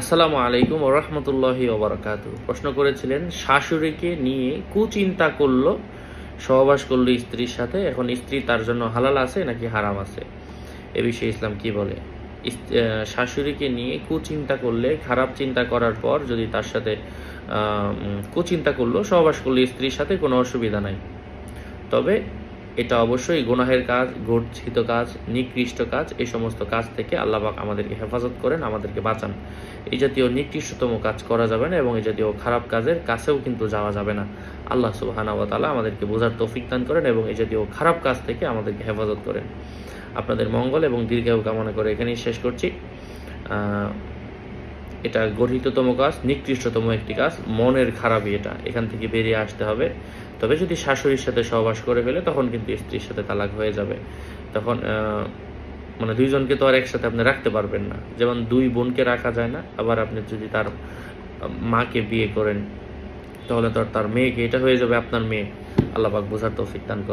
আসসালামু আলাইকুম ওয়া রাহমাতুল্লাহি ওয়া বারাকাতুহু। প্রশ্ন করেছিলেন, শাশুড়িকে নিয়ে কুচিন্তা করলো, সহবাস করলো স্ত্রীর সাথে, এখন স্ত্রী তার জন্য হালাল আছে নাকি হারাম আছে, এ বিষয়ে ইসলাম কি বলে? শাশুড়িকে নিয়ে কুচিন্তা করলে, খারাপ চিন্তা করার পর যদি তার সাথে কুচিন্তা করলো, সহবাস করলো স্ত্রীর সাথে, কোনো অসুবিধা নাই। তবে এটা অবশ্যই গুনাহের কাজ, গর্হিত কাজ, নিকৃষ্ট কাজ। এই সমস্ত কাজ থেকে আল্লাহ পাক আমাদেরকে হেফাজত করেন, আমাদেরকে বাঁচান। এই জাতীয় নিকৃষ্টতম কাজ করা যাবে না এবং এই জাতীয় খারাপ কাজের কাছেও কিন্তু যাওয়া যাবে না। আল্লাহ সুবহানাহু ওয়া তাআলা আমাদেরকে বোঝার তৌফিক দান করেন এবং এই জাতীয় খারাপ কাজ থেকে আমাদেরকে হেফাজত করেন। আপনাদের মঙ্গল এবং দীর্ঘায়ু কামনা করে এখানেই শেষ করছি। এটা গর্হিততম কাজ, নিকৃষ্টতম একটি কাজ, মনের খারাপই এটা, এখান থেকে বেরিয়ে আসতে হবে। তবে যদি শাশুড়ির সাথে সহবাস করে ফেলে তখন কিন্তু স্ত্রীর সাথে তালাক হয়ে যাবে। তখন মানে দুইজনকে তো আর একসাথে আপনি রাখতে পারবেন না। যেমন দুই বোনকে রাখা যায় না, আবার আপনি যদি তার মাকে বিয়ে করেন তাহলে তো আর তার মেয়েকে, এটা হয়ে যাবে আপনার মেয়ে। আল্লাহ পাক বোঝার তৌফিক দান করেন।